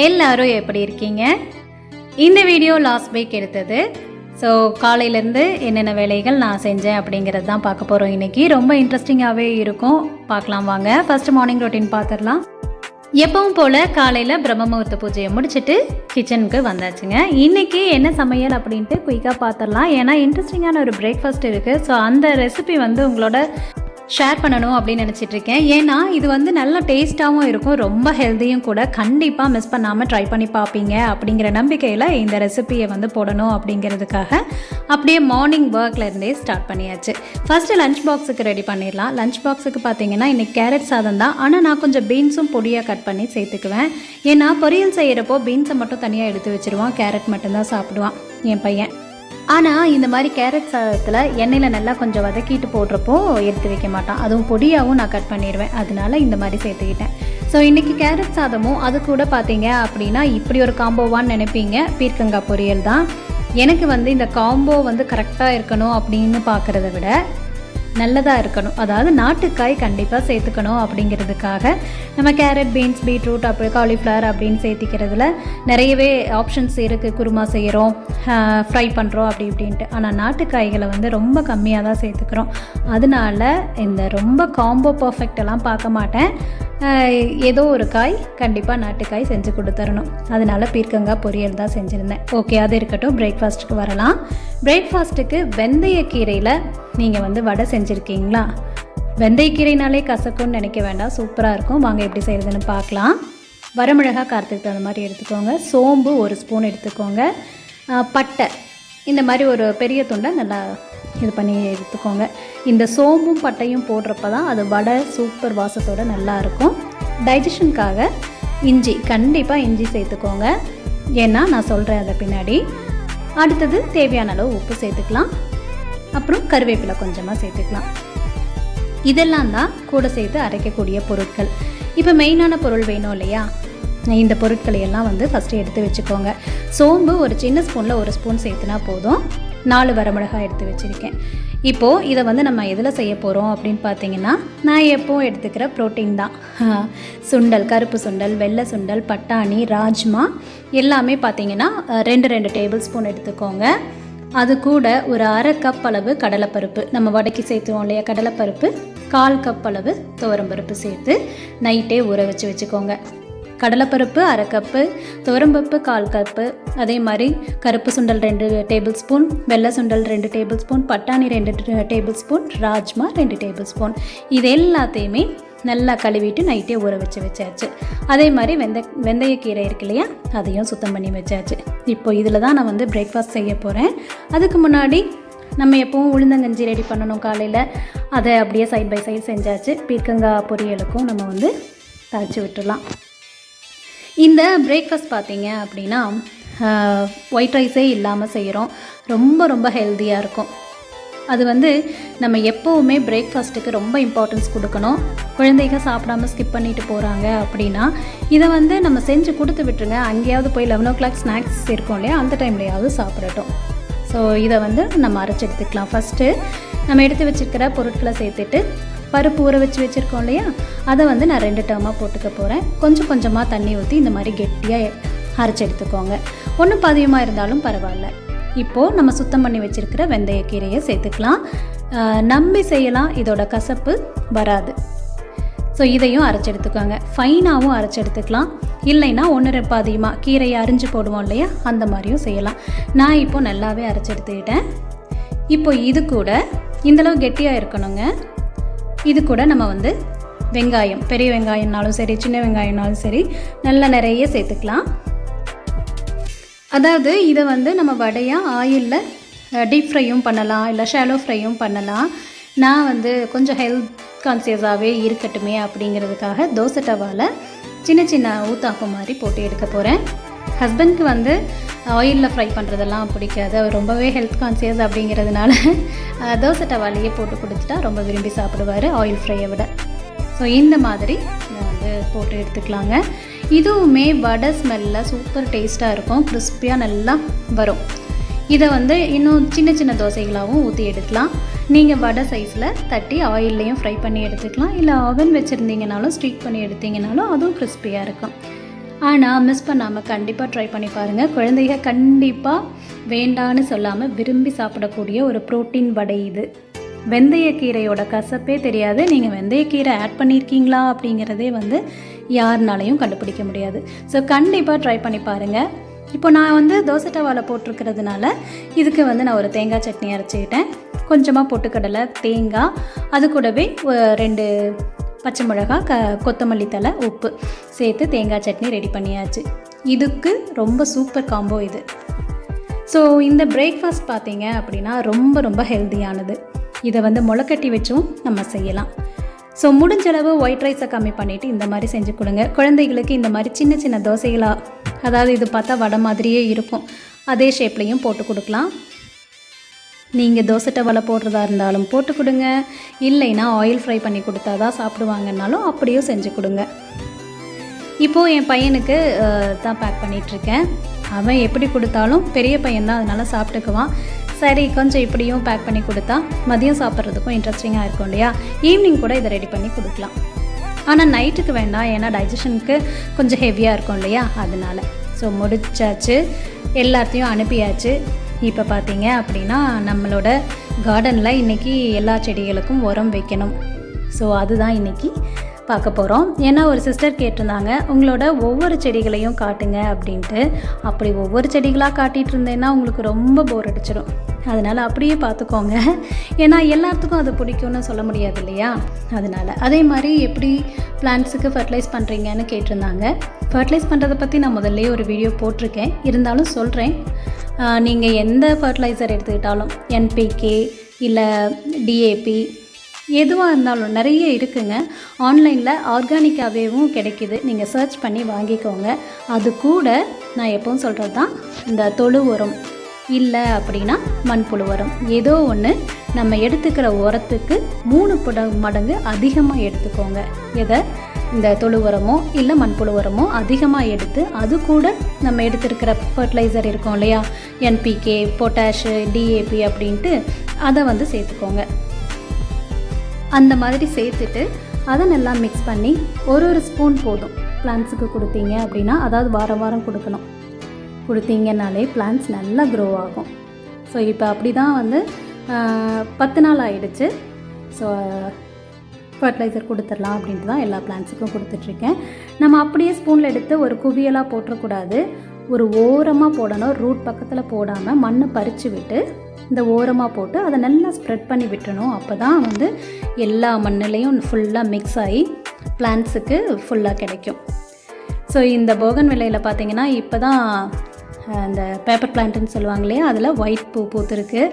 எல்லாரும் எப்படி இருக்கீங்க? இந்த வீடியோ லாஸ்ட் வீக் எடுத்தது. ஸோ காலையிலேருந்து என்னென்ன வேலைகள் நான் செஞ்சேன் அப்படிங்கிறது தான் பார்க்க போகிறோம் இன்றைக்கி. ரொம்ப இன்ட்ரெஸ்டிங்காகவே இருக்கும், பார்க்கலாம் வாங்க. ஃபஸ்ட்டு மார்னிங் ரொட்டீன் பார்த்துடலாம். எப்பவும் போல் காலையில் பிரம்ம முகூர்த்த பூஜையை முடிச்சுட்டு கிச்சனுக்கு வந்தாச்சுங்க. இன்றைக்கி என்ன சமையல் அப்படின்ட்டு குயிக்காக பார்த்துடலாம். ஏன்னா இன்ட்ரெஸ்டிங்கான ஒரு பிரேக்ஃபாஸ்ட் இருக்குது. ஸோ அந்த ரெசிபி உங்களோட ஷேர் பண்ணணும் அப்படின்னு நினச்சிட்ருக்கேன். ஏன்னா இது நல்ல டேஸ்ட்டாகவும் இருக்கும், ரொம்ப ஹெல்த்தியும் கூட. கண்டிப்பாக மிஸ் பண்ணாமல் ட்ரை பண்ணி பார்ப்பீங்க அப்படிங்கிற நம்பிக்கையில் இந்த ரெசிபியை போடணும் அப்படிங்கிறதுக்காக அப்படியே மார்னிங் ஒர்க்லேருந்தே ஸ்டார்ட் பண்ணியாச்சு. ஃபஸ்ட்டு லஞ்ச் பாக்ஸுக்கு ரெடி பண்ணிடலாம். லஞ்ச் பாக்ஸுக்கு பார்த்தீங்கன்னா இன்றைக்கி கேரட் சாதம் தான். ஆனால் நான் கொஞ்சம் பீன்ஸும் பொடியாக கட் பண்ணி சேர்த்துக்குவேன். ஏன்னா பொரியல் செய்கிறப்போ பீன்ஸை மட்டும் தனியாக எடுத்து வச்சுருவான், கேரட் மட்டும்தான் சாப்பிடுவான் என் பையன். ஆனால் இந்த மாதிரி கேரட் சாதத்தில் எண்ணெயில் நல்லா கொஞ்சம் வதக்கிட்டு போடுறப்போ எடுத்து வைக்க மாட்டான். அதுவும் பொடியாகவும் நான் கட் பண்ணிடுவேன், அதனால இந்த மாதிரி சேர்த்துக்கிட்டேன். ஸோ இன்றைக்கி கேரட் சாதமும் அது கூட பார்த்தீங்க அப்படின்னா இப்படி ஒரு காம்போவான்னு நினைப்பீங்க, பீர்க்கங்காய் பொரியல் தான். எனக்கு இந்த காம்போ கரெக்டாக இருக்கணும் அப்படின்னு பார்க்குறத விட நல்லதாக இருக்கணும், அதாவது நாட்டுக்காய் கண்டிப்பாக சேர்த்துக்கணும் அப்படிங்கிறதுக்காக நம்ம கேரட், பீன்ஸ், பீட்ரூட், அப்படி காலிஃப்ளவர் அப்படின்னு சேர்த்திக்கிறதுல நிறையவே ஆப்ஷன்ஸ் இருக்குது. குருமா செய்கிறோம், ஃப்ரை பண்ணுறோம் அப்படி இப்படின்ட்டு. ஆனால் நாட்டுக்காய்களை ரொம்ப கம்மியாக தான் சேர்த்துக்கிறோம். அதனால இந்த ரொம்ப காம்போ பர்ஃபெக்டெல்லாம் பார்க்க மாட்டேன். ஏதோ ஒரு காய் கண்டிப்பாக நாட்டுக்காய் செஞ்சு கொடுத்துடணும். அதனால பீர்க்கங்காய் பொரியல் தான் செஞ்சுருந்தேன். ஓகே, அது இருக்கட்டும். பிரேக்ஃபாஸ்ட்டுக்கு வரலாம். பிரேக்ஃபாஸ்ட்டுக்கு வெந்தயக்கீரையில் நீங்கள் வடை செஞ்சுருக்கீங்களா? வெந்தயக்கீரைனாலே கசக்கும்னு நினைக்க வேண்டாம், சூப்பராக இருக்கும். வாங்க எப்படி செய்கிறதுன்னு பார்க்கலாம். வரமிளகா காரத்துக்கு தகுந்த மாதிரி எடுத்துக்கோங்க. சோம்பு 1 ஸ்பூன் எடுத்துக்கோங்க. பட்டை இந்த மாதிரி ஒரு பெரிய துண்டை நல்லா இது பண்ணி எடுத்துக்கோங்க. இந்த சோம்பும் பட்டையும் போடுறப்ப தான் அது வடை சூப்பர் வாசத்தோடு நல்லாயிருக்கும். டைஜஷனுக்காக இஞ்சி, கண்டிப்பாக இஞ்சி சேர்த்துக்கோங்க. ஏன்னா நான் சொல்கிறேன் அதை பின்னாடி. அடுத்தது தேவையான அளவு உப்பு சேர்த்துக்கலாம். அப்புறம் கருவேப்பிலை கொஞ்சமாக சேர்த்துக்கலாம். இதெல்லாம் தான் கூட சேர்த்து அரைக்கக்கூடிய பொருட்கள். இப்போ மெயினான பொருள் வேணும் இல்லையா? இந்த பொருட்களை எல்லாம் ஃபஸ்ட்டு எடுத்து வச்சுக்கோங்க. சோம்பு ஒரு சின்ன ஸ்பூனில் 1 ஸ்பூன் சேர்த்துனா போதும். 4 வரமிளகாய் எடுத்து வச்சுருக்கேன். இப்போது இதை நம்ம எதில் செய்ய போகிறோம் அப்படின்னு பார்த்தீங்கன்னா, நான் எப்போவும் எடுத்துக்கிற ப்ரோட்டீன் தான். சுண்டல், கருப்பு சுண்டல், வெள்ளை சுண்டல், பட்டாணி, ராஜ்மா எல்லாமே பார்த்தீங்கன்னா 2 டேபிள் ஸ்பூன் எடுத்துக்கோங்க. அது கூட ஒரு 1/2 கப் அளவு கடலைப்பருப்பு, நம்ம வடைக்கு சேர்த்துவோம் இல்லையா கடலைப்பருப்பு, 1/4 கப் அளவு துவரம்பருப்பு சேர்த்து நைட்டே ஊற வச்சுக்கோங்க. கடலைப்பருப்பு 1/2 கப்பு, துவரம்பருப்பு 1/4 கப்பு, அதே மாதிரி கருப்பு சுண்டல் 2 டேபிள் ஸ்பூன், வெள்ளை சுண்டல் 2 டேபிள் ஸ்பூன், பட்டாணி 2 table spoon, rajma 2 table spoon. இது எல்லாத்தையுமே நல்லா கழுவிட்டு நைட்டே ஊற வச்சாச்சு. அதே மாதிரி வெந்தயக்கீரை இருக்கு இல்லையா, அதையும் சுத்தம் பண்ணி வச்சாச்சு. இப்போ இதில் தான் நான் பிரேக்ஃபாஸ்ட் செய்ய போகிறேன். அதுக்கு முன்னாடி நம்ம எப்போவும் உளுந்தங்கஞ்சி ரெடி பண்ணணும் காலையில், அதை அப்படியே சைட் பை சைடு செஞ்சாச்சு. பீர்க்கங்காய் பொரியலுக்கும் நம்ம தாளித்து விட்டுடலாம். இந்த பிரேக்ஃபாஸ்ட் பார்த்தீங்க அப்படின்னா ஒயிட் ரைஸே இல்லாமல் செய்கிறோம். ரொம்ப ரொம்ப ஹெல்த்தியாக இருக்கும். அது நம்ம எப்போவுமே பிரேக்ஃபாஸ்ட்டுக்கு ரொம்ப இம்பார்ட்டன்ஸ் கொடுக்கணும். குழந்தைங்க சாப்பிடாம ஸ்கிப் பண்ணிட்டு போகிறாங்க அப்படின்னா இதை நம்ம செஞ்சு கொடுத்து விட்டுருங்க. அங்கேயாவது போய் 11 o'clock ஸ்நாக்ஸ் இருக்கும் இல்லையா, அந்த டைம்லையாவது சாப்பிடட்டும். ஸோ இதை நம்ம அரைச்சி எடுத்துக்கலாம். ஃபஸ்ட்டு நம்ம எடுத்து வச்சுருக்கிற பொருட்களை சேர்த்துட்டு பருப்பு ஊற வச்சுருக்கோம் இல்லையா, அதை நான் 2 டேர்மாக போட்டுக்க போகிறேன். கொஞ்சம் கொஞ்சமாக தண்ணி ஊற்றி இந்த மாதிரி கெட்டியாக அரைச்சி எடுத்துக்கோங்க. ஒன்றும் பதியமாக இருந்தாலும் பரவாயில்ல. இப்போது நம்ம சுத்தம் பண்ணி வச்சுருக்கிற வெந்தயக்கீரையை சேர்த்துக்கலாம். நம்பி செய்யலாம், இதோட கசப்பு வராது. ஸோ இதையும் அரைச்சி எடுத்துக்கோங்க. ஃபைனாகவும் அரைச்சி எடுத்துக்கலாம். இல்லைன்னா 1 பாதியமாக கீரையை அரிஞ்சு போடுவோம் இல்லையா, அந்த மாதிரியும் செய்யலாம். நான் இப்போது நல்லாவே அரைச்சி எடுத்துக்கிட்டேன். இப்போ இது கூட இந்தளவு கெட்டியாக இருக்கணுங்க. இது கூட நம்ம வெங்காயம், பெரிய வெங்காயம்னாலும் சரி, சின்ன வெங்காயம்னாலும் சரி, நல்லா நிறைய சேர்த்துக்கலாம். அதாவது இதை நம்ம வடையாக ஆயிலில் டீப் ஃப்ரையும் பண்ணலாம், இல்லை ஷாலோ ஃப்ரையும் பண்ணலாம். நான் கொஞ்சம் ஹெல்த் கான்சியஸாகவே இருக்கட்டுமே அப்படிங்கிறதுக்காக தோசை டவாவில் சின்ன சின்ன ஊத்தாப்பம் மாதிரி போட்டு எடுக்க போகிறேன். ஹஸ்பண்ட்க்கு ஆயிலில் ஃப்ரை பண்ணுறதெல்லாம் பிடிக்காது, அவர் ரொம்பவே ஹெல்த் கான்சியஸ் அப்படிங்கிறதுனால தோசை டவாலையே போட்டு கொடுத்துட்டா ரொம்ப விரும்பி சாப்பிடுவார் ஆயில் ஃப்ரையை விட. ஸோ இந்த மாதிரி நான் போட்டு எடுத்துக்கலாங்க. இதுவுமே வடை ஸ்மெல்லில் சூப்பர் டேஸ்ட்டாக இருக்கும், கிறிஸ்பியாக நல்லா வரும். இதை இன்னும் சின்ன சின்ன தோசைகளாகவும் ஊற்றி எடுக்கலாம். நீங்கள் வடை சைஸில் தட்டி ஆயில்லையும் ஃப்ரை பண்ணி எடுத்துக்கலாம். இல்லை ஓவன் வச்சுருந்தீங்கனாலும் ஸ்டீக் பண்ணி எடுத்தீங்கனாலும் அதுவும் கிறிஸ்பியாக இருக்கும். ஆனால் மிஸ் பண்ணாமல் கண்டிப்பாக ட்ரை பண்ணி பாருங்கள். குழந்தைங்க கண்டிப்பாக வேண்டான்னு சொல்லாமல் விரும்பி சாப்பிடக்கூடிய ஒரு ப்ரோட்டீன் வடை இது. வெந்தயக்கீரையோட கசப்பே தெரியாது. நீங்கள் வெந்தயக்கீரை ஆட் பண்ணியிருக்கீங்களா அப்படிங்கிறதே யாருனாலையும் கண்டுபிடிக்க முடியாது. ஸோ கண்டிப்பாக ட்ரை பண்ணி பாருங்கள். இப்போ நான் தோசை தவாவில் போட்டிருக்கிறதுனால இதுக்கு நான் ஒரு தேங்காய் சட்னி அரைச்சிக்கிட்டேன். கொஞ்சமாக பொட்டுக்கடலை, தேங்காய், அது கூடவே 2 பச்சை மிளகாய், கொத்தமல்லி தழை, உப்பு சேர்த்து தேங்காய் சட்னி ரெடி பண்ணியாச்சு. இதுக்கு ரொம்ப சூப்பர் காம்போ இது. ஸோ இந்த பிரேக்ஃபாஸ்ட் பார்த்தீங்க அப்படின்னா ரொம்ப ரொம்ப ஹெல்த்தியானது. இதை முளைக்கட்டி வச்சும் நம்ம செய்யலாம். ஸோ முடிஞ்சளவு ஒயிட் ரைஸை கம்மி பண்ணிவிட்டு இந்த மாதிரி செஞ்சு கொடுங்க. குழந்தைகளுக்கு இந்த மாதிரி சின்ன சின்ன தோசைகளாக, அதாவது இது பார்த்தா வடை மாதிரியே இருக்கும், அதே ஷேப்லேயும் போட்டு கொடுக்கலாம். நீங்கள் தோசை தவாவில் போடுறதா இருந்தாலும் போட்டு கொடுங்க, இல்லைன்னா ஆயில் ஃப்ரை பண்ணி கொடுத்தா தான் சாப்பிடுவாங்கன்னாலும் அப்படியும் செஞ்சு கொடுங்க. இப்போது என் பையனுக்கு தான் பேக் பண்ணிகிட்ருக்கேன். அவன் எப்படி கொடுத்தாலும் பெரிய பையன்தான், அதனால் சாப்பிட்டுக்குவான். சரி, கொஞ்சம் இப்படியும் பேக் பண்ணி கொடுத்தா மதியம் சாப்பிட்றதுக்கும் இன்ட்ரெஸ்டிங்காக இருக்கும் இல்லையா? ஈவினிங் கூட இதை ரெடி பண்ணி கொடுக்கலாம். ஆனால் நைட்டுக்கு வேண்டாம், ஏன்னா டைஜஷனுக்கு கொஞ்சம் ஹெவியாக இருக்கும் இல்லையா? அதனால். ஸோ முடிச்சாச்சு, எல்லாத்தையும் அனுப்பியாச்சு. இப்போ பார்த்தீங்க அப்படின்னா நம்மளோட கார்டனில் இன்றைக்கி எல்லா செடிகளுக்கும் உரம் வைக்கணும். ஸோ அதுதான் இன்றைக்கி பார்க்க போகிறோம். ஏன்னா ஒரு சிஸ்டர் கேட்டிருந்தாங்க, உங்களோட ஒவ்வொரு செடிகளையும் காட்டுங்க அப்படின்ட்டு. அப்படி ஒவ்வொரு செடிகளாக காட்டிகிட்டு இருந்தேன்னா உங்களுக்கு ரொம்ப போர் அடிச்சிடும். அதனால் அப்படியே பார்த்துக்கோங்க. ஏன்னா எல்லாத்துக்கும் அது பிடிக்கும்னு சொல்ல முடியாது இல்லையா? அதனால். அதே மாதிரி எப்படி பிளான்ட்ஸுக்கு ஃபர்டிலைஸ் பண்ணுறீங்கன்னு கேட்டிருந்தாங்க. ஃபர்டிலைஸ் பண்ணுறதை பற்றி நான் முதல்ல ஒரு வீடியோ போட்டிருக்கேன், இருந்தாலும் சொல்கிறேன். நீங்கள் எந்த ஃபர்டிலைசர் எடுத்துக்கிட்டாலும், NPK இல்லை DAP, எதுவாக இருந்தாலும் நிறைய இருக்குங்க. ஆன்லைனில் ஆர்கானிக்காகவேவும் கிடைக்கிது, நீங்கள் சர்ச் பண்ணி வாங்கிக்கோங்க. அது கூட நான் எப்பவும் சொல்கிறது தான், இந்த தொழு உரம் இல்லை அப்படின்னா மண்புழு உரம், ஏதோ ஒன்று நம்ம எடுத்துக்கிற உரத்துக்கு 3 மடங்கு அதிகமாக எடுத்துக்கோங்க. எதை? இந்த தொழு உரமோ இல்லை மண்புழு உரமோ அதிகமாக எடுத்து, அது கூட நம்ம எடுத்துருக்கிற ஃபர்டிலைசர் இருக்கும் இல்லையா, NPK, பொட்டாஷு, DAP அப்படின்ட்டு அதை சேர்த்துக்கோங்க. அந்த மாதிரி சேர்த்துட்டு அதை நல்லா மிக்ஸ் பண்ணி ஒரு ஸ்பூன் போதும் பிளான்ட்ஸுக்கு கொடுத்தீங்க அப்படின்னா, அதாவது வாரம் வாரம் கொடுத்தீங்கன்னாலே பிளான்ட்ஸ் நல்லா க்ரோ ஆகும். ஸோ இப்போ அப்படி தான் 10 நாள் ஆகிடுச்சு. ஸோ ஃபர்டிலைசர் கொடுத்துடலாம் அப்படின்ட்டு தான் எல்லா பிளான்ட்ஸுக்கும் கொடுத்துட்ருக்கேன். நம்ம அப்படியே ஸ்பூனில் எடுத்து ஒரு குவியலாக போட்டுறக்கூடாது, ஒரு ஓரமாக போடணும். ரூட் பக்கத்தில் போடாமல் மண்ணை பறித்து விட்டு இந்த ஓரமாக போட்டு அதை நல்லா ஸ்ப்ரெட் பண்ணி விட்டுணும். அப்போ தான் எல்லா மண்ணிலையும் ஃபுல்லாக மிக்ஸ் ஆகி பிளான்ட்ஸுக்கு ஃபுல்லாக கிடைக்கும். ஸோ இந்த போகன் விலையில் பார்த்தீங்கன்னா இப்போ தான் இந்த பேப்பர் பிளான்ட்டுன்னு சொல்லுவாங்க இல்லையா, அதில் ஒயிட் பூ பூத்துருக்கு.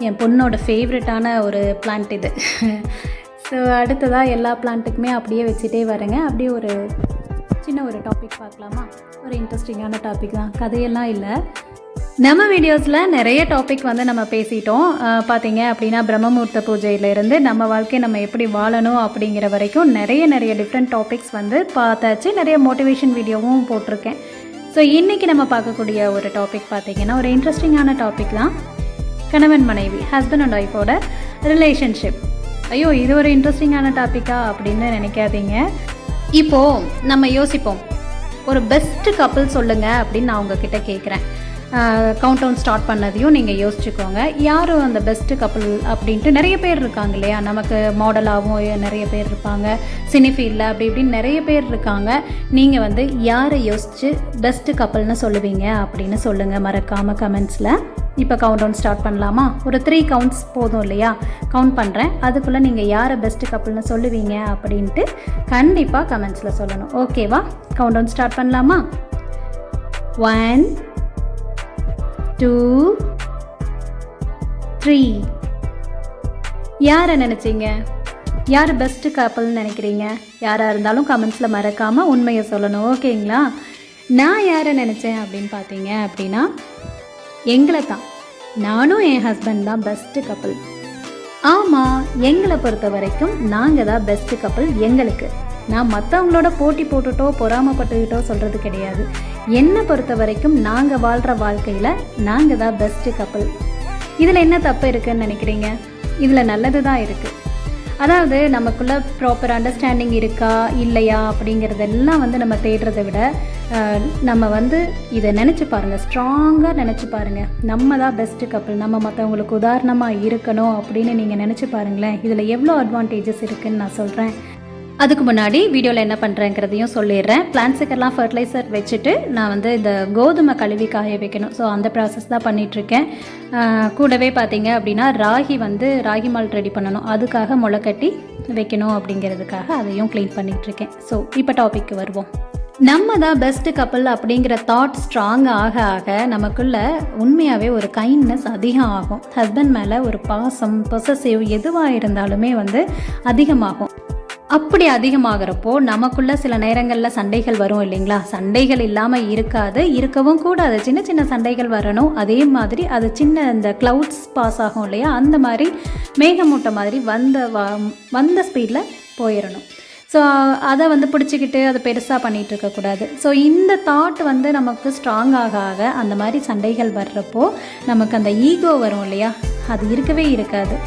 என் பொண்ணோட ஃபேவரட்டான ஒரு பிளான்ட் இது. ஸோ அடுத்ததாக எல்லா பிளான்ட்டுக்குமே அப்படியே வச்சுட்டே வரேங்க. அப்படியே ஒரு சின்ன ஒரு டாபிக் பார்க்கலாமா? ஒரு இன்ட்ரெஸ்டிங்கான டாபிக் தான், கதையெல்லாம் இல்லை. நம்ம வீடியோஸில் நிறைய டாபிக் நம்ம பேசிட்டோம். பார்த்தீங்க அப்படின்னா பிரம்மமுகூர்த்த பூஜையிலேருந்து நம்ம வாழ்க்கையை நம்ம எப்படி வாழணும் அப்படிங்கிற வரைக்கும் நிறைய டிஃப்ரெண்ட் டாபிக்ஸ் பார்த்தாச்சு. நிறைய மோட்டிவேஷன் வீடியோவும் போட்டிருக்கேன். ஸோ இன்றைக்கி நம்ம பார்க்கக்கூடிய ஒரு டாபிக் பார்த்திங்கன்னா ஒரு இன்ட்ரெஸ்டிங்கான டாபிக் தான், கணவன் மனைவி, ஹஸ்பண்ட் அண்ட் ஒய்ஃபோட ரிலேஷன்ஷிப். ஐயோ, இது ஒரு இன்ட்ரெஸ்டிங்கான டாப்பிக்கா அப்படின்னு நினைக்காதீங்க. இப்போது நம்ம யோசிப்போம், ஒரு பெஸ்ட்டு கப்புள் சொல்லுங்கள் அப்படின்னு நான் உங்ககிட்ட கேட்குறேன். கவுண்ட் டவுன் ஸ்டார்ட் பண்ணதையும் நீங்கள் யோசிச்சுக்கோங்க. யாரும் அந்த பெஸ்ட்டு கப்புள் அப்படின்ட்டு நிறைய பேர் இருக்காங்க இல்லையா? நமக்கு மாடலாகவும் நிறைய பேர் இருப்பாங்க, சினிஃபீல்டில் அப்படி இப்படின்னு நிறைய பேர் இருக்காங்க. நீங்கள் யாரை யோசித்து பெஸ்ட்டு கப்புள்னு சொல்லுவீங்க அப்படின்னு சொல்லுங்கள் மறக்காமல் கமெண்ட்ஸில். இப்போ கவுண்ட் டவுன் ஸ்டார்ட் பண்ணலாமா? ஒரு 3 கவுண்ட்ஸ் போதும் இல்லையா? கவுண்ட் பண்ணுறேன், அதுக்குள்ளே நீங்கள் யாரை பெஸ்ட்டு கப்புள்னு சொல்லுவீங்க அப்படின்ட்டு கண்டிப்பாக கமெண்ட்ஸில் சொல்லணும். ஓகேவா? கவுண்ட் டவுன் ஸ்டார்ட் பண்ணலாமா? 1 2 3. யாரை நினச்சிங்க? யார் பெஸ்ட்டு கப்பல்னு நினைக்கிறீங்க? யாராக இருந்தாலும் கமெண்ட்ஸில் மறக்காமல் உண்மையை சொல்லணும், ஓகேங்களா? நான் யாரை நினச்சேன் அப்படின்னு பார்த்தீங்க அப்படின்னா எங்களை தான். நானும் என் ஹஸ்பண்ட் தான் பெஸ்ட்டு கப்பல். ஆமாம், எங்களை பொறுத்த வரைக்கும் நாங்கள் தான் பெஸ்ட்டு கப்பல். எங்களுக்கு நான் மற்றவங்களோட போட்டி போட்டுட்டோ பொறாமப்பட்டுக்கிட்டோ சொல்கிறது கிடையாது. என்னை பொறுத்த வரைக்கும் நாங்கள் வாழ்கிற வாழ்க்கையில் நாங்கள் தான் பெஸ்ட்டு கப்பல். இதில் என்ன தப்பு இருக்குதுன்னு நினைக்கிறீங்க? இதில் நல்லது தான் இருக்குது. அதாவது நமக்குள்ளே ப்ராப்பர் அண்டர்ஸ்டாண்டிங் இருக்கா இல்லையா அப்படிங்கிறதெல்லாம் வந்து நம்ம தேடுறதை விட நம்ம வந்து இதை நினச்சி பாருங்கள், ஸ்ட்ராங்காக நினச்சி பாருங்கள். நம்ம தான் பெஸ்ட்டு கப்பல், நம்ம மற்றவங்களுக்கு உதாரணமாக இருக்கணும் அப்படின்னு நீங்கள் நினச்சி பாருங்களேன். இதில் எவ்வளோ அட்வான்டேஜஸ் இருக்குதுன்னு நான் சொல்கிறேன். அதுக்கு முன்னாடி வீடியோவில் என்ன பண்ணுறேங்கிறதையும் சொல்லிடுறேன். பிளான்ட்ஸுக்கெல்லாம் ஃபர்டிலைசர் வச்சுட்டு நான் வந்து இந்த கோதுமை கழுவி காய வைக்கணும். ஸோ அந்த ப்ராசஸ் தான் பண்ணிகிட்ருக்கேன். கூடவே பார்த்தீங்க அப்படின்னா ராகி மால்ட் ரெடி பண்ணணும். அதுக்காக முளைக்கட்டி வைக்கணும் அப்படிங்கிறதுக்காக அதையும் க்ளீன் பண்ணிகிட்ருக்கேன். ஸோ இப்போ டாபிக்கு வருவோம். நம்ம தான் பெஸ்ட்டு கப்பல் அப்படிங்கிற தாட் ஸ்ட்ராங் ஆக ஆக நமக்குள்ள உண்மையாகவே ஒரு கைண்ட்னஸ் அதிகம் ஆகும். ஹஸ்பண்ட் மேலே ஒரு பாசம், பொசசிவ் எதுவாக இருந்தாலுமே வந்து அதிகமாகும். அப்படி அதிகமாகிறப்போ நமக்குள்ள சில நேரங்களில் சண்டைகள் வரும் இல்லைங்களா? சண்டைகள் இல்லாமல் இருக்காது, இருக்கவும் கூடாது. சின்ன சின்ன சண்டைகள் வரணும். அதே மாதிரி அது சின்ன இந்த க்ளவுட்ஸ் பாஸ் ஆகும் இல்லையா, அந்த மாதிரி மேகமூட்டை மாதிரி வந்த ஸ்பீடில் போயிடணும். ஸோ அதை வந்து பிடிச்சிக்கிட்டு அதை பெருசாக பண்ணிகிட்டு இருக்கக்கூடாது. ஸோ இந்த தாட் வந்து நமக்கு ஸ்ட்ராங் ஆக ஆக அந்த மாதிரி சண்டைகள் வர்றப்போ நமக்கு அந்த ஈகோ வரும் இல்லையா, அது இருக்கவே இருக்காது.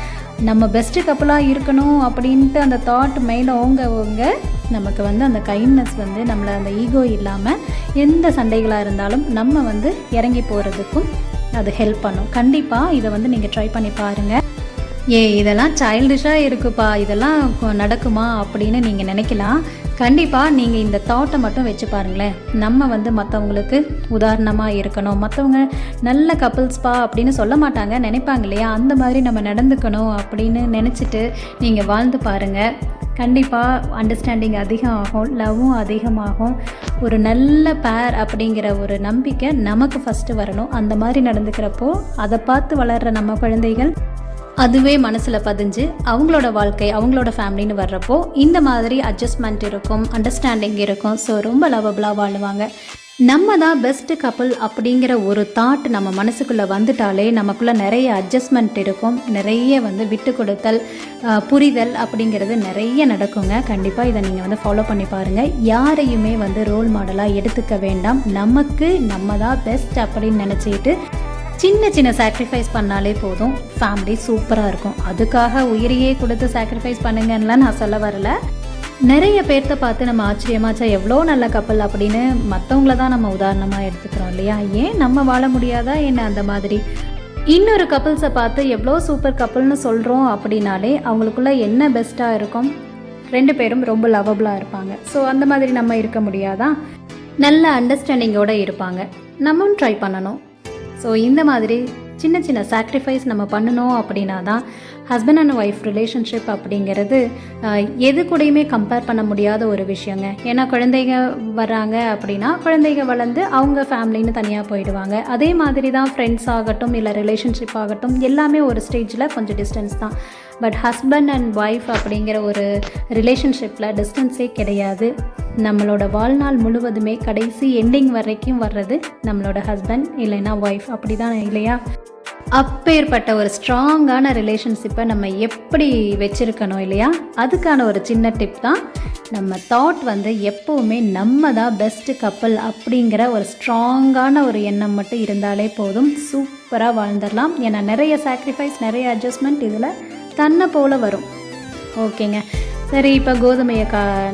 நம்ம பெஸ்ட்டு கப்பலாக இருக்கணும் அப்படின்ட்டு அந்த தாட் மேலே ஓங்க நமக்கு வந்து அந்த கைண்ட்னஸ் வந்து நம்மளை அந்த ஈகோ இல்லாமல் எந்த சண்டைகளாக இருந்தாலும் நம்ம வந்து இறங்கி போகிறதுக்கும் அது ஹெல்ப் பண்ணும். கண்டிப்பாக இதை வந்து நீங்கள் ட்ரை பண்ணி பாருங்கள். இதெல்லாம் சைல்டிஷாக இருக்குப்பா, இதெல்லாம் நடக்குமா அப்படின்னு நீங்கள் நினைக்கலாம். கண்டிப்பாக நீங்கள் இந்த தாட்டை மட்டும் வச்சு பாருங்களேன். நம்ம வந்து மற்றவங்களுக்கு உதாரணமாக இருக்கணும், மற்றவங்க நல்ல கப்புள்ஸ்பா அப்படின்னு சொல்ல மாட்டாங்க, நினைப்பாங்க இல்லையா, அந்த மாதிரி நம்ம நடந்துக்கணும் அப்படின்னு நினச்சிட்டு நீங்கள் வாழ்ந்து பாருங்கள். கண்டிப்பாக அண்டர்ஸ்டாண்டிங் அதிகம் ஆகும், லவ்வும் அதிகமாகும். ஒரு நல்ல பேர் அப்படிங்கிற ஒரு நம்பிக்கை நமக்கு ஃபஸ்ட்டு வரணும். அந்த மாதிரி நடந்துக்கிறப்போ அதை பார்த்து வளர்கிற நம்ம குழந்தைகள் அதுவே மனசில் பதிஞ்சு அவங்களோட வாழ்க்கை, அவங்களோட ஃபேமிலின்னு வர்றப்போ இந்த மாதிரி அட்ஜஸ்ட்மெண்ட் இருக்கும், அண்டர்ஸ்டாண்டிங் இருக்கும். ஸோ ரொம்ப லவபிளாக வாழுவாங்க. நம்ம தான் பெஸ்ட்டு கப்புள் அப்படிங்கிற ஒரு தாட் நம்ம மனசுக்குள்ளே வந்துட்டாலே நமக்குள்ளே நிறைய அட்ஜஸ்ட்மெண்ட் இருக்கும், நிறைய வந்து விட்டு கொடுத்தல், புரிதல் அப்படிங்கிறது நிறைய நடக்குங்க. கண்டிப்பாக இதை நீங்கள் வந்து ஃபாலோ பண்ணி பாருங்கள். யாரையுமே வந்து ரோல் மாடலாக எடுத்துக்க வேண்டாம். நமக்கு நம்ம தான் பெஸ்ட் அப்படின்னு நினச்சிக்கிட்டு சின்ன சின்ன சாக்ரிஃபைஸ் பண்ணாலே போதும், ஃபேமிலி சூப்பராக இருக்கும். அதுக்காக உயிரையே கொடுத்து சாக்ரிஃபைஸ் பண்ணுங்கன்னெலாம் நான் சொல்ல வரல. நிறைய பேர்த்த பார்த்து நம்ம ஆச்சரியமாச்சா எவ்வளோ நல்ல கப்பல் அப்படின்னு மற்றவங்கள தான் நம்ம உதாரணமாக எடுத்துக்கிறோம் இல்லையா? ஏன் நம்ம வாழ முடியாதா என்ன? அந்த மாதிரி இன்னொரு கப்பல்ஸை பார்த்து எவ்வளோ சூப்பர் கப்பல்னு சொல்கிறோம் அப்படின்னாலே அவங்களுக்குள்ள என்ன பெஸ்ட்டாக இருக்கும்? 2 பேரும் ரொம்ப லவபிளாக இருப்பாங்க. ஸோ அந்த மாதிரி நம்ம இருக்க முடியாதா? நல்ல அண்டர்ஸ்டாண்டிங்கோடு இருப்பாங்க. நம்மளும் ட்ரை பண்ணணும். ஸோ இந்த மாதிரி சின்ன சின்ன சாக்ரிஃபைஸ் நம்ம பண்ணணும் அப்படின்னா தான் ஹஸ்பண்ட் அண்ட் ஒய்ஃப் ரிலேஷன்ஷிப் அப்படிங்கிறது எது கூடயுமே கம்பேர் பண்ண முடியாத ஒரு விஷயங்க. ஏன்னா குழந்தைங்க வர்றாங்க அப்படின்னா குழந்தைங்க வளர்ந்து அவங்க ஃபேமிலின்னு தனியாக போயிடுவாங்க. அதே மாதிரி தான் ஃப்ரெண்ட்ஸ் ஆகட்டும் இல்லை ரிலேஷன்ஷிப் ஆகட்டும், எல்லாமே ஒரு ஸ்டேஜில் கொஞ்சம் டிஸ்டன்ஸ் தான். பட் ஹஸ்பண்ட் அண்ட் ஒய்ஃப் அப்படிங்கிற ஒரு ரிலேஷன்ஷிப்பில் டிஸ்டன்ஸே கிடையாது. நம்மளோட வாழ்நாள் முழுவதுமே கடைசி எண்டிங் வரைக்கும் வர்றது நம்மளோட ஹஸ்பண்ட் இல்லைன்னா ஒய்ஃப், அப்படி தான் இல்லையா? அப்பேற்பட்ட ஒரு ஸ்ட்ராங்கான ரிலேஷன்ஷிப்பை நம்ம எப்படி வச்சுருக்கணும் இல்லையா? அதுக்கான ஒரு சின்ன டிப் தான். நம்ம தாட் வந்து எப்போவுமே நம்ம தான் பெஸ்ட்டு கப்பல் அப்படிங்கிற ஒரு ஸ்ட்ராங்கான ஒரு எண்ணம் மட்டும் இருந்தாலே போதும், சூப்பராக வாழ்ந்துடலாம். ஏன்னா நிறைய சாக்ரிஃபைஸ், நிறைய அட்ஜஸ்ட்மெண்ட் இதில் தன்னை போல் வரும். ஓகேங்க, சரி. இப்போ கோதுமையை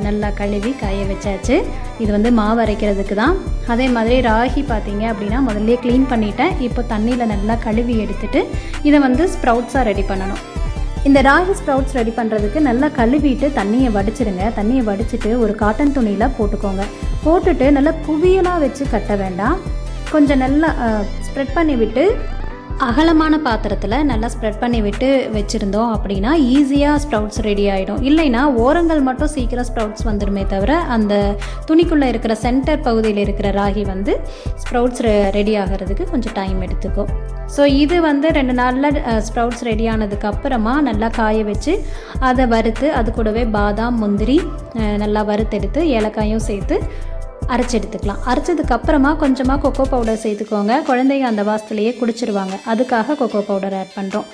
நல்லா கழுவி காய வச்சாச்சு. இது வந்து மாவு அரைக்கிறதுக்கு தான். அதே மாதிரி ராகி பார்த்தீங்க அப்படின்னா முதல்ல க்ளீன் பண்ணிட்டேன். இப்போ தண்ணியில் நல்லா கழுவி எடுத்துகிட்டு இதை வந்து ஸ்ப்ரவுட்ஸாக ரெடி பண்ணணும். இந்த ராகி ஸ்ப்ரவுட்ஸ் ரெடி பண்ணுறதுக்கு நல்லா கழுவிட்டு தண்ணியை வடிச்சிடுங்க. தண்ணியை வடிச்சிட்டு ஒரு காட்டன் துணியில் போட்டுக்கோங்க. போட்டுட்டு நல்லா குவியலாக வச்சு கட்ட வேண்டாம், கொஞ்சம் நல்லா ஸ்ப்ரெட் பண்ணி விட்டு அகலமான பாத்திரத்தில் நல்லா ஸ்ப்ரெட் பண்ணி விட்டு வச்சுருந்தோம் அப்படின்னா ஈஸியாக ஸ்ப்ரவுட்ஸ் ரெடி ஆகிடும். இல்லைன்னா ஓரங்கள் மட்டும் சீக்கிரம் ஸ்ப்ரவுட்ஸ் வந்துடுமே தவிர அந்த துணிக்குள்ளே இருக்கிற சென்டர் பகுதியில் இருக்கிற ராகி வந்து ஸ்ப்ரவுட்ஸ் ரெடி ஆகிறதுக்கு கொஞ்சம் டைம் எடுத்துக்கும். ஸோ இது வந்து 2 நாளில் ஸ்ப்ரவுட்ஸ் ரெடி ஆனதுக்கு அப்புறமா நல்லா காய வச்சு அதை வறுத்து அது கூடவே பாதாம், முந்திரி நல்லா வறுத்தெடுத்து ஏலக்காயும் சேர்த்து அரைச்சி எடுத்துக்கலாம். அரைச்சதுக்கப்புறமா கொஞ்சமாக கொக்கோ பவுடர் சேர்த்துக்கோங்க. குழந்தைங்க அந்த வாசத்துலேயே குடிச்சிருவாங்க, அதுக்காக கொக்கோ பவுடர் ஆட் பண்ணுறோம்.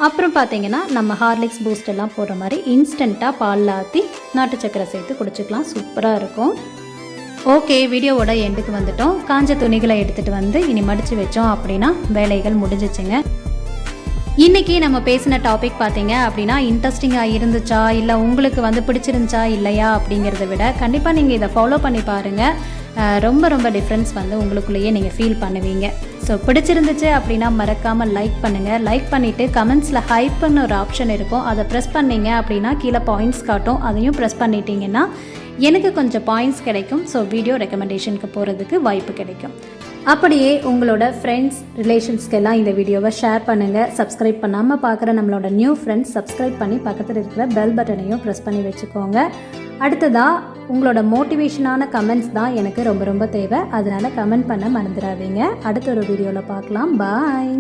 அப்புறம் பார்த்தீங்கன்னா நம்ம ஹார்லிக்ஸ், பூஸ்ட் எல்லாம் போடுற மாதிரி இன்ஸ்டண்ட்டாக பாலில் ஆற்றி நாட்டு சக்கரை சேர்த்து குடிச்சிக்கலாம். சூப்பராக இருக்கும். ஓகே, வீடியோவோட எண்டுக்கு வந்துட்டோம். காஞ்ச துணிகளை எடுத்துகிட்டு வந்து இனி மடித்து வச்சோம் அப்படின்னா வேலைகள் முடிஞ்சிச்சுங்க. இன்றைக்கி நம்ம பேசின டாபிக் பார்த்தீங்க அப்படின்னா இன்ட்ரெஸ்டிங்காக இருந்துச்சா இல்லை உங்களுக்கு வந்து பிடிச்சிருந்துச்சா இல்லையா அப்படிங்கிறத விட கண்டிப்பாக நீங்கள் இதை ஃபாலோ பண்ணி பாருங்கள். ரொம்ப ரொம்ப டிஃப்ரென்ஸ் வந்து உங்களுக்குள்ளேயே நீங்கள் ஃபீல் பண்ணுவீங்க. ஸோ பிடிச்சிருந்துச்சு அப்படின்னா மறக்காமல் லைக் பண்ணுங்கள். லைக் பண்ணிவிட்டு கமெண்ட்ஸில் ஹைப்னு ஒரு ஆப்ஷன் இருக்கும், அதை ப்ரெஸ் பண்ணிங்க அப்படின்னா கீழே பாயிண்ட்ஸ் காட்டும், அதையும் ப்ரெஸ் பண்ணிட்டீங்கன்னா எனக்கு கொஞ்சம் பாயிண்ட்ஸ் கிடைக்கும். ஸோ வீடியோ ரெக்கமெண்டேஷனுக்கு போகிறதுக்கு வாய்ப்பு கிடைக்கும். அப்படியே உங்களோட ஃப்ரெண்ட்ஸ் ரிலேஷன்ஸ்க்கெல்லாம் இந்த வீடியோவை ஷேர் பண்ணுங்கள். சப்ஸ்கிரைப் பண்ணாமல் பார்க்குற நம்மளோட நியூ ஃப்ரெண்ட்ஸ் சப்ஸ்கிரைப் பண்ணி பக்கத்தில் இருக்கிற பெல் பட்டனையும் ப்ரெஸ் பண்ணி வச்சுக்கோங்க. அடுத்ததாக உங்களோட மோட்டிவேஷனான கமெண்ட்ஸ் தான் எனக்கு ரொம்ப ரொம்ப தேவை. அதனால் கமெண்ட் பண்ண மறந்துடாதீங்க. அடுத்த ஒரு வீடியோவில் பார்க்கலாம். பாய்.